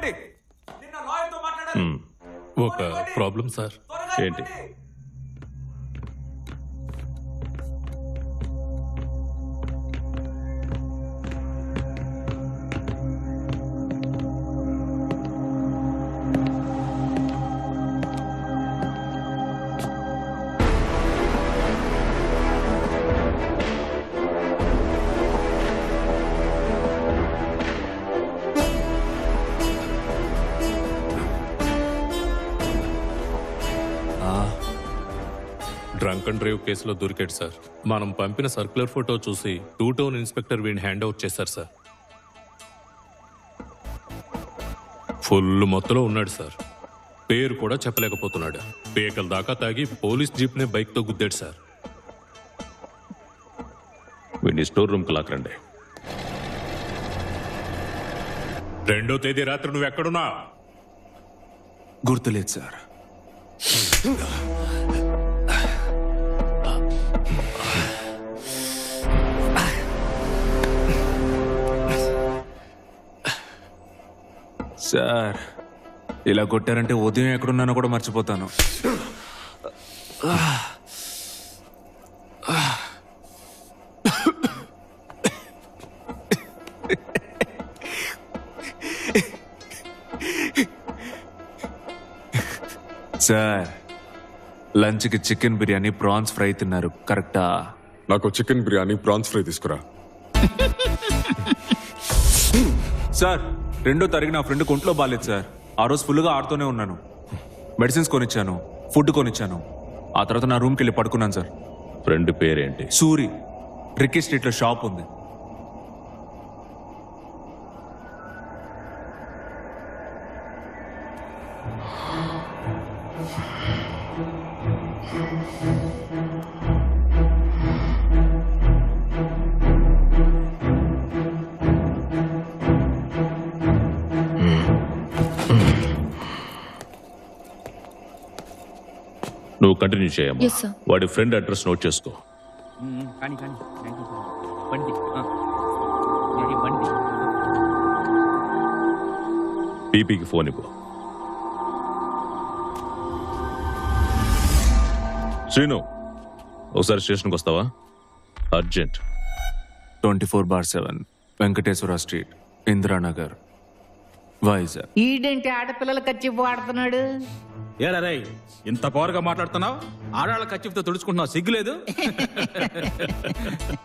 ఇవ్వండి. నిన్న లాయర్తో మాట్లాడాలి. ఒక ప్రాబ్లం సార్. ఏంటి? డ్రంక్ అండ్ డ్రైవ్ కేసులో దొరికాడు సార్. మనం పంపిన సర్క్యులర్ ఫోటో చూసి 2 టౌన్ ఇన్స్పెక్టర్ వీడిని హ్యాండ్ అవుట్ చేశారు సార్. ఫుల్ మొత్తంలో ఉన్నాడు సార్. పేరు కూడా చెప్పలేకపోతున్నాడు. పేకల దాకా తాగి పోలీస్ జీప్ నే బైక్ తో గుద్దాడు సార్. వీడిని స్టోర్ రూమ్ కి లాక్కరండి. 2వ తేదీ రాత్రి నువ్వు ఎక్కడున్నా? గుర్తులేదు సార్. సార్ ఇలా కొట్టారంటే ఉదయం ఎక్కడున్నానో కూడా మర్చిపోతాను. సార్ లంచ్కి చికెన్ బిర్యానీ ప్రాన్స్ ఫ్రై తిన్నారు కరెక్టా? నాకు చికెన్ బిర్యానీ ప్రాన్స్ ఫ్రై తీసుకురా. సార్ 2వ తారీఖు నా ఫ్రెండ్ ఒంట్లో బాగాలేదు సార్. ఆ రోజు ఫుల్గా ఆడుతూనే ఉన్నాను. మెడిసిన్స్ కొనిచ్చాను, ఫుడ్ కొనిచ్చాను. ఆ తర్వాత నా రూమ్కి వెళ్ళి పడుకున్నాను సార్. ఫ్రెండ్ పేరేంటి? సూరి. రిక్కీ స్ట్రీట్లో షాప్ ఉంది. నువ్వు కంటిన్యూ చేయమ్మా. Yes, sir. వాడి ఫ్రెండ్ అడ్రస్ నోట్ చేసుకో. పీపీకి ఫోన్ ఇవ్వు. శ్రీను, ఒకసారి స్టేషన్కి వస్తావా? అర్జెంట్. 24/7 వెంకటేశ్వర స్ట్రీట్, ఇందిరానగర్, వైజాగ్. ఈడేంటి ఆడపిల్లల కచ్చి వాడుతున్నాడు? ఏరా రేయ్, ఇంత పవర్గా మాట్లాడుతున్నావు? ఆడాళ్ళ కచ్చిఫ్తో తుడుచుకుంటున్నావు, సిగ్గులేదు?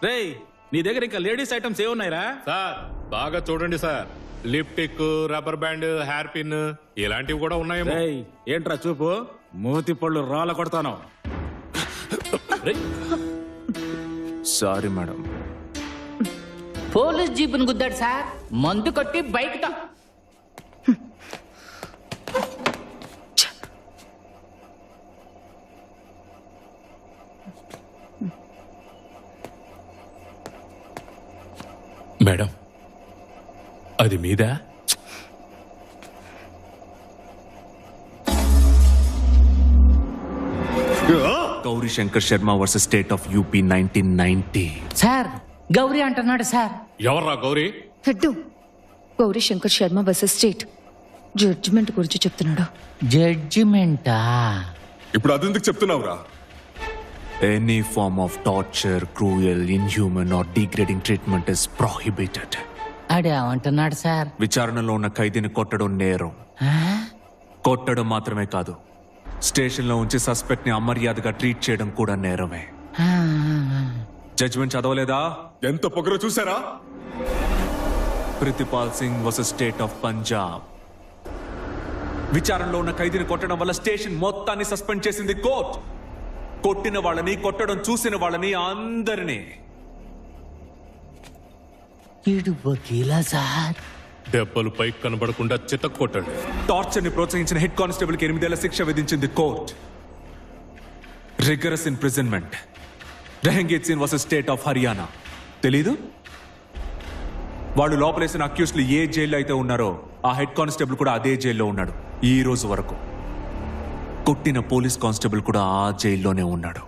రేయ్, నీ దగ్గర ఇంకా లేడీస్ ఐటమ్స్ ఏమున్నాయిరా? సార్ బాగా చూడండి sir. లిప్టిక్, rubber band, hair pin ఇలాంటివి కూడా ఉన్నాయేమో. రేయ్, ఏంట్రా చూపు? మూతి పళ్ళు రాళ్ళ కొడతాను. Sorry madam. పోలీస్ జీపుని గుద్దాడు సార్. మందు కొట్టి బైక్ తో. మేడం అది మీదా? Gauri Shankar Sharma versus state of UP 1990. Sir Gauri అంటున్నాడు సార్. ఎవర్రా Gauri? Head Gauri Shankar Sharma versus state judgement గురించి చెప్తున్నాడు. జడ్జిమెంటా? ఇప్పుడు అదెందుకు చెప్తున్నావురా? Any form of torture, cruel, inhuman or degrading treatment is prohibited. అదేమంటున్నాడు సార్? విచారణలో ఉన్న ఖైదీని కొట్టడం నేరం. కొట్టడం మాత్రమే కాదు, స్టేషన్లో ఉంచి సస్పెక్ట్ ని అమర్యాదగా ట్రీట్ చేయడం కూడా నేరమే. జడ్జిమెంట్ చదవలేదా? ఎంత పొగరు చూసారా? Pritpal Singh versus state of Punjab. విచారణలో ఉన్న ఖైదీని కొట్టడం వల్ల స్టేషన్ మొత్తాన్ని సస్పెండ్ చేసింది కోర్ట్. కొట్టిన వాళ్ళని, కొట్టడం చూసిన వాళ్ళని అందరినీ. ఈడు వకీలా సార్? దెబ్బలు పైకి కనబడకుండా చితక్ కొట్టండి. టార్చర్ ని ప్రోత్సహించిన హెడ్ కానిస్టేబుల్ కి 8 ఏళ్ల శిక్ష విధించింది court. Rigorous imprisonment. Rehangeet Singh versus state of Haryana. తెలీదు? వాళ్ళు లోపలేసిన అక్యూస్లు ఏ జైల్లో అయితే ఉన్నారో ఆ హెడ్ కానిస్టేబుల్ కూడా అదే జైల్లో ఉన్నాడు ఈ రోజు వరకు. కొట్టిన పోలీస్ కానిస్టేబుల్ కూడా ఆ జైల్లోనే ఉన్నాడు.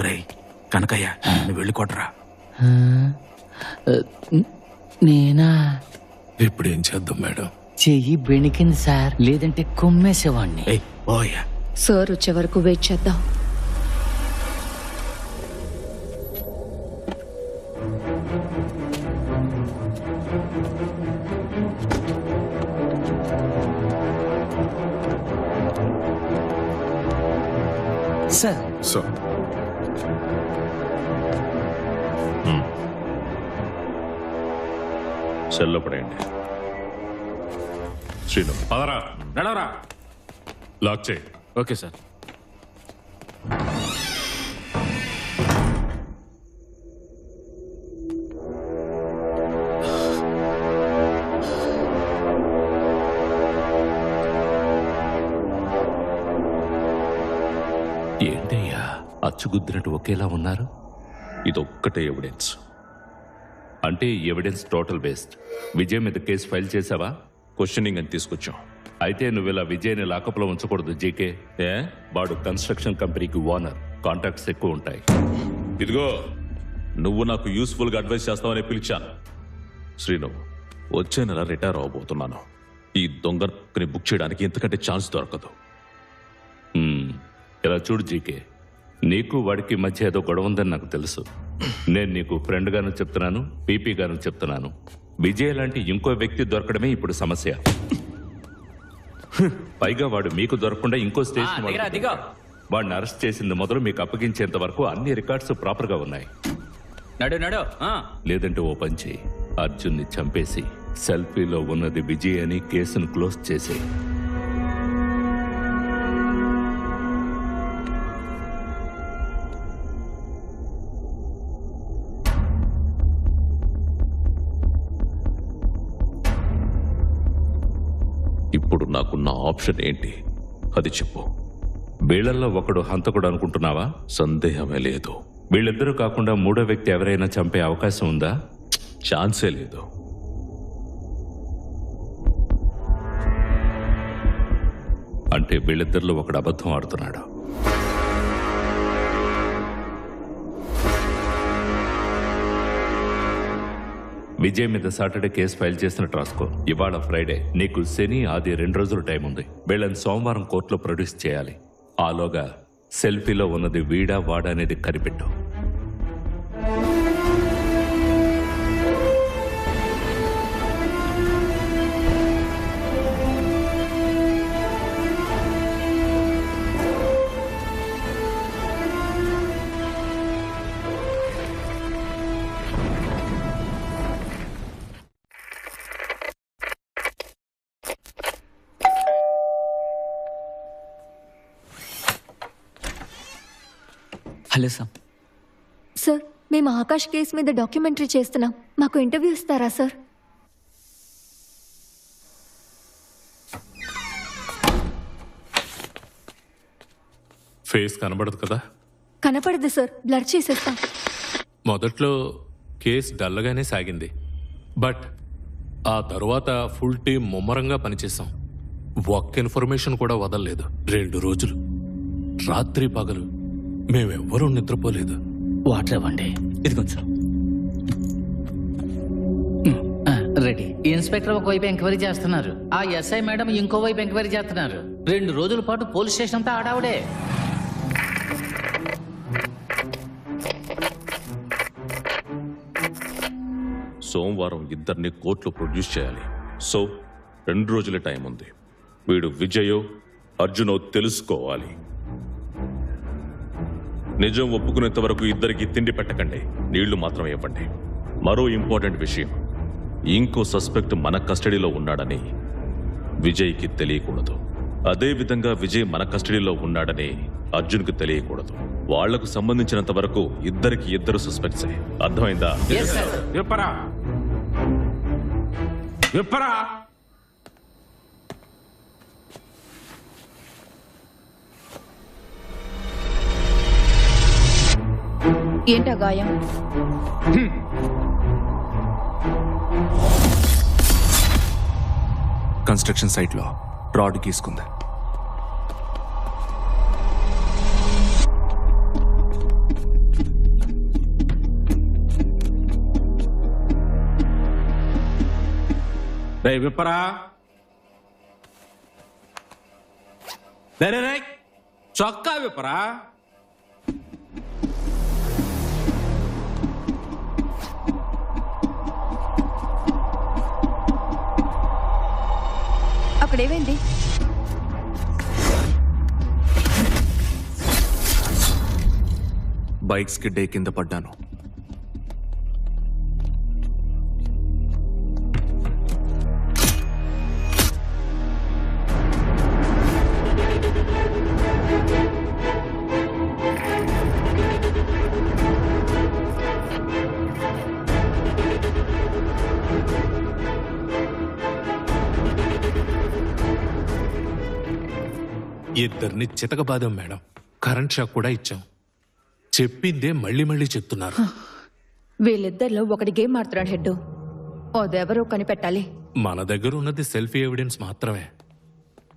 ఒరేయ్ కనకయ్య నువ్వు వెళ్ళి కొట్టరా. ఆ, నేనా? ఇప్పుడు ఏం చేద్దాం మేడం? చెయ్యి బెణికింది సార్, లేదంటే కొమ్మేసేవాడిని. ఏయ్ ఓయ్యా. సార్ వచ్చే వరకు వెయిట్ చేద్దాం. సార్ సో సెల్లో పడేయండి. శ్రీను, పదరా, నడవరా. లాక్ చేయి. Okay sir. ఏంటయ్యా అచ్చుగుద్దినట్టు ఒకేలా ఉన్నారు? ఇదొక్కటే ఎవిడెన్స్. అంటే ఎవిడెన్స్ టోటల్ బేస్డ్. విజయ్ మీద కేసు ఫైల్ చేసావా? క్వశ్చనింగ్ అని తీసుకొచ్చాం. అయితే నువ్వు ఇలా విజయ్ని లాకప్లో ఉంచకూడదు జీకే. ఏ? వాడు కన్స్ట్రక్షన్ కంపెనీకి ఓనర్, కాంటాక్ట్స్ ఎక్కువ ఉంటాయి. ఇదిగో, నువ్వు నాకు యూస్ఫుల్గా అడ్వైస్ చేస్తావని పిలిచాను. శ్రీను, వచ్చే నెల రిటైర్ అవ్వబోతున్నాను. ఈ దొంగని బుక్ చేయడానికి ఇంతకంటే ఛాన్స్ దొరకదు. ఇలా చూడు జీకే, నీకు వాడికి మధ్య ఏదో గొడవ ఉందని నాకు తెలుసు. నేను నీకు ఫ్రెండ్ గాను చెప్తున్నాను, పీపీ గాను చెప్తున్నాను. విజయ్ లాంటి ఇంకో వ్యక్తి దొరకడమే ఇప్పుడు సమస్య. పైగా వాడు మీకు దొరకకుండా ఇంకో స్టేషన్ వాడిని అరెస్ట్ చేసింది మొదలు మీకు అప్పగించేంత వరకు అన్ని రికార్డ్స్ ప్రాపర్ గా ఉన్నాయి. నడు నడు. లేదంటే ఓ పని చేయి, అర్జున్ని చంపేసి సెల్ఫీలో ఉన్నది విజయ్ అని కేసును క్లోజ్ చేసే. ఇప్పుడు నాకున్న ఆప్షన్ ఏంటి? అది చెప్పు. వీళ్ళల్లో ఒకడు హంతకుడు అనుకుంటున్నావా? సందేహమే లేదు. వీళ్ళిద్దరూ కాకుండా మూడో వ్యక్తి ఎవరైనా చంపే అవకాశం ఉందా? ఛాన్సే లేదు. అంటే వీళ్ళిద్దరిలో ఒకడు అబద్ధం ఆడుతున్నాడు. విజయ్ మీద సాటర్డే కేసు ఫైల్ చేసినట్టు రాసుకో. ఇవాళ ఫ్రైడే, నీకు శని ఆది 2 రోజులు టైం ఉంది. వీళ్ళని సోమవారం కోర్టులో ప్రొడ్యూస్ చేయాలి. ఆలోగా సెల్ఫీలో ఉన్నది వీడా వాడా అనేది కనిపెట్టు. Hello sir. సార్, మేము ఆకాష్ కేసు మీద డాక్యుమెంటరీ చేస్తున్నాం. మాకు ఇంటర్వ్యూ ఇస్తారా సార్? ఫేస్ కనబడదు కదా? కనపడదు సార్, బ్లర్ చేసేస్తాం. మొదట్లో కేసు డల్గానే సాగింది, బట్ ఆ తరువాత ఫుల్ టీం ముమ్మరంగా పనిచేశాం. ఒక్క ఇన్ఫర్మేషన్ కూడా వదలలేదు. 2 రోజులు రాత్రి పగలు మేమెవ్వరూ నిద్రపోలేదు. వాటర్ ఇవ్వండి. ఇదిగోండి సార్. రెడీ. ఇన్స్పెక్టర్ ఒకవైపు ఎంక్వైరీ చేస్తున్నారు, ఆ ఎస్ఐ మేడం ఇంకోవైపు ఎంక్వైరీ చేస్తున్నారు. 2 రోజుల పాటు పోలీస్ స్టేషన్ అంతా ఆడావుడే. సోమవారం ఇద్దరిని కోర్టులో ప్రొడ్యూస్ చేయాలి. సో 2 రోజుల టైం ఉంది. వీడు విజయో అర్జునో తెలుసుకోవాలి. నిజం ఒప్పుకునేంత వరకు ఇద్దరికి తిండి పెట్టకండి, నీళ్లు మాత్రం ఇవ్వండి. మరో ఇంపార్టెంట్ విషయం, ఇంకో సస్పెక్ట్ మన కస్టడీలో ఉన్నాడని విజయ్కి తెలియకూడదు. అదే విధంగా విజయ్ మన కస్టడీలో ఉన్నాడని అర్జున్కి తెలియకూడదు. వాళ్లకు సంబంధించినంత వరకు ఇద్దరికి ఇద్దరు సస్పెక్ట్సే. అర్థమైందా? విప్పరా విప్పరా. ఏంటా గాయం? కన్స్ట్రక్షన్ సైట్లో రాడ్ గీసుకుంది. రే విప్పరా, రే రే రే, చొక్కా విప్పరా. అక్కడేమైంది? బైక్స్ కి డే కింద పడ్డాను. ఇద్దరిని చితకబాదాం మేడం. కరెంట్ షాక్ కూడా ఇచ్చాం. చెప్పిందే మళ్ళీ మళ్ళీ చెప్తున్నారు. వీళ్ళిద్దరిలో ఒకటి గేమ్ ఆడుతున్నాడు హెడ్. అదెవరో కనిపెట్టాలి. మన దగ్గర ఉన్నది సెల్ఫీ ఎవిడెన్స్ మాత్రమే.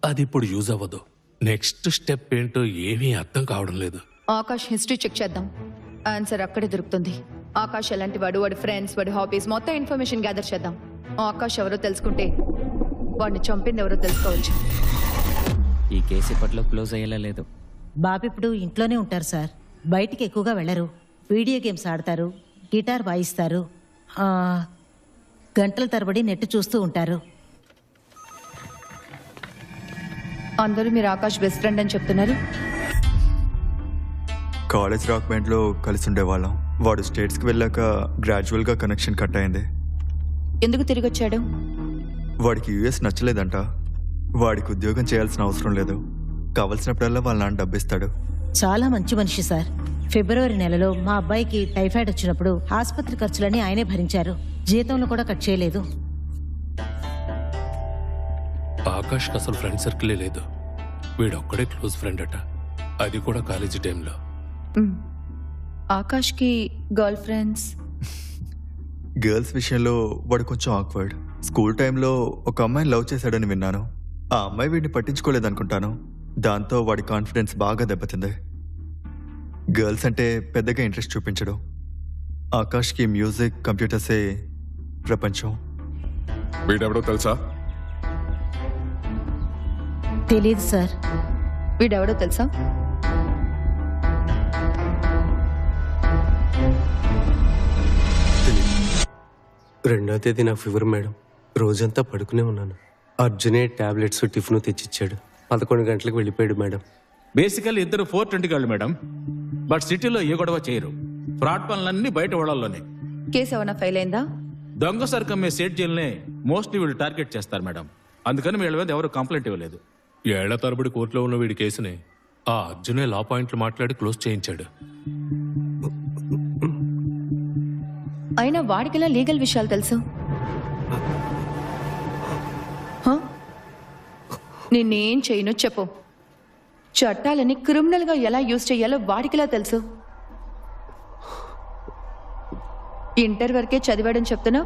అది ఇప్పుడు యూజ్ అవ్వదు. నెక్స్ట్ స్టెప్ ఏంటో ఏమీ అర్థం కావడం లేదు. ఆకాష్ హిస్టరీ చెక్ చేద్దాం. ఆన్సర్ అక్కడే దొరుకుతుంది. ఆకాష్ ఎలాంటి వాడు, వాడి ఫ్రెండ్స్, వాడి హాబీస్ మొత్తం ఇన్ఫర్మేషన్ గ్యాదర్ చేద్దాం. ఆకాష్ ఎవరో తెలుసుకుంటే వాడిని చంపింది ఎవరో తెలుసుకోవచ్చు. ఈ కేసు ఇప్పట్లో క్లోజ్ అయ్యేలా లేదు. బాబు ఇప్పుడు ఇంట్లోనే ఉంటారు సార్. బయటికి ఎక్కువగా వెళ్ళరు. వీడియో గేమ్స్ ఆడతారు, గిటార్ వాయిస్తారు, గంటల తరబడి నెట్ చూస్తూ ఉంటారు. అందరూ మీరు ఆకాష్ బెస్ట్ ఫ్రెండ్ అని చెప్తున్నారు. కాలేజ్ రాక్ బ్యాండ్లో కలిసి ఉండేవాళ్ళం. వాడు స్టేట్స్కి వెళ్ళాక గ్రాడ్యువల్గా కనెక్షన్ కట్ అయింది. ఎందుకు తిరిగి వచ్చాడు? వాడికి యూఎస్ నచ్చలేదంట. వాడికి ఉద్యోగం చేయాల్సిన అవసరం లేదు. కావలసినప్పుడల్లా వాళ్ళ నాన్న డబ్బిస్తాడు. చాలా మంచి మనిషి సార్. ఫిబ్రవరి నెలలో మా అబ్బాయికి టైఫాయిడ్ వచ్చినప్పుడు ఆసుపత్రి ఖర్చులన్నీ ఆయనే భరించారు. జీతంలో కూడా కట్ చేయలేదు. ఆకాష్కి అసలు ఫ్రెండ్ సర్కిలే లేదు. వీడొక్కడే క్లోజ్ ఫ్రెండ్ అట, అది కూడా కాలేజీ టైంలో. ఆకాష్కి గర్ల్ ఫ్రెండ్స్? గర్ల్స్ విషయంలో వాడు కొంచెం ఆక్వర్డ్. స్కూల్ టైంలో ఒక అమ్మాయిని లవ్ చేశాడని విన్నాను. ఆ అమ్మాయి వీడిని పట్టించుకోలేదనుకుంటాను. దాంతో వాడి కాన్ఫిడెన్స్ బాగా దెబ్బతింది. గర్ల్స్ అంటే పెద్దగా ఇంట్రెస్ట్ చూపించడు. ఆకాష్కి మ్యూజిక్, కంప్యూటర్సే ప్రపంచం. వీడెవడో తెలుసా? తెలియదు సార్. వీడెవడో తెలుసా? రెండో తేదీ నా ఫీవర్ మేడం. రోజంతా పడుకునే ఉన్నాను. అర్జునే టాబ్లెట్స్, టిఫిన్ తెచ్చిచ్చాడు. 11 గంటలకు వెళ్ళిపోయాడు మేడం. బేసికల్లీ ఇద్దరు 420 వాళ్ళు మేడం. బట్ సిటీలో ఏ గొడవ చేయరు. ఫ్రాడ్ పనులన్నీ బయట వాళ్ళలోనే. కేసు ఏమైనా ఫైల్ అయిందా? దొంగ సరుకమ్మే సేట్ జైల్నే మోస్ట్లీ వీళ్ళు టార్గెట్ చేస్తారు మేడం. అందుకని వీళ్ళ మీద ఎవరు కంప్లైంట్ ఇవ్వలేదు. ఏళ్ల తరబడి కోర్టులో ఉన్న వీడి కేసుని ఆ అర్జునే లా పాయింట్లు మాట్లాడి క్లోజ్ చేయించాడు. అయినా వాడికిలా లీగల్ విషయాలు తెలుసు? నిన్నేం చేయను చెప్పు. చట్టాలని క్రిమినల్ గా ఎలా యూజ్ చేయాలో వాడికిలా తెలుసు. ఇంటర్ వరకే చదివాడని చెప్తున్నా.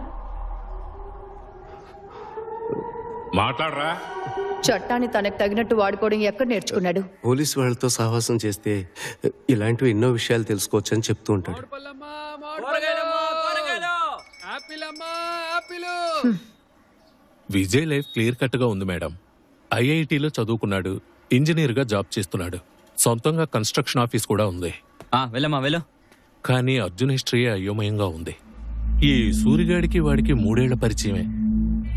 మాట్లాడరా. చట్టాన్ని తనకు తగినట్టు వాడుకోవడం ఎక్కడ నేర్చుకున్నాడు? పోలీసు వాళ్ళతో సహవాసం చేస్తే ఇలాంటివి ఎన్నో విషయాలు తెలుసుకోవచ్చు అని చెప్తూ ఉంటాడు. విజయ్ లైఫ్ క్లియర్ కట్ గా ఉంది మేడం. ఐఐటిలో చదువుకున్నాడు, ఇంజనీర్గా జాబ్ చేస్తున్నాడు, సొంతంగా కన్స్ట్రక్షన్ ఆఫీస్ కూడా ఉంది. వెళ్ళమ్మా వెళ్ళు. కానీ అర్జున్ హిస్టరీ అయోమయంగా ఉంది. ఈ సూరిగాడికి వాడికి 3 ఏళ్ల పరిచయమే.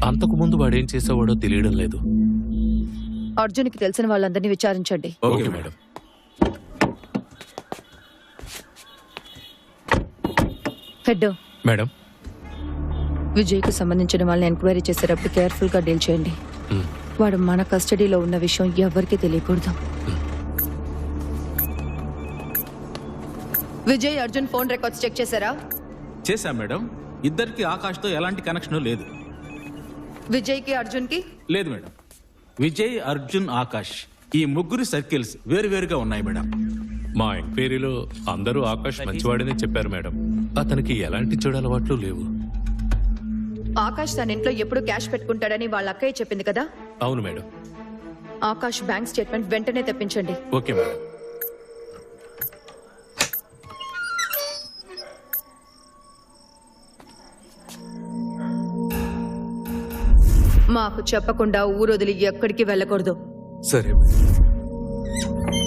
అంతకు ముందు వాడేం చేసేవాడో తెలియడం లేదు. అర్జున్కి తెలిసిన వాళ్ళందరినీ విచారించండి. Okay madam. హెడ్ మేడం, విజయ్కి సంబంధించిన వాళ్ళని ఎంక్వైరీ చేసేటప్పుడు కేర్ఫుల్ గా డీల్ చేయండి. వాడు మన కస్టడీలో ఉన్న విషయం ఎవరికీ తెలియకూడదు. Vijay, Arjun phone records check చేశారా? చేశాం మేడం. ఇద్దరికి ఆకాష్తో ఎలాంటి కనెక్షన్ లేదు. విజయ్కి, అర్జున్కి? లేదు మేడం. విజయ్, అర్జున్, ఆకాష్ ఈ ముగ్గురు సర్కిల్స్ వేరువేరుగా ఉన్నాయి మేడం. మా ఎంక్వైరీలో అందరూ ఆకాష్ మంచివాడని చెప్పారు మేడం. అతనికి ఎలాంటి చెడు అలవాట్లు లేవు. ఆకాష్ తన ఇంట్లో ఎప్పుడు క్యాష్ పెట్టుకుంటాడని వాళ్ళ అక్కయ్య చెప్పింది కదా? అవును మేడం. ఆకాష్ బ్యాంక్ స్టేట్మెంట్ వెంటనే తెప్పించండి. Okay madam. మాకు చెప్పకుండా ఊరొదిలి ఎక్కడికి వెళ్ళకూడదు. సరే మేడం.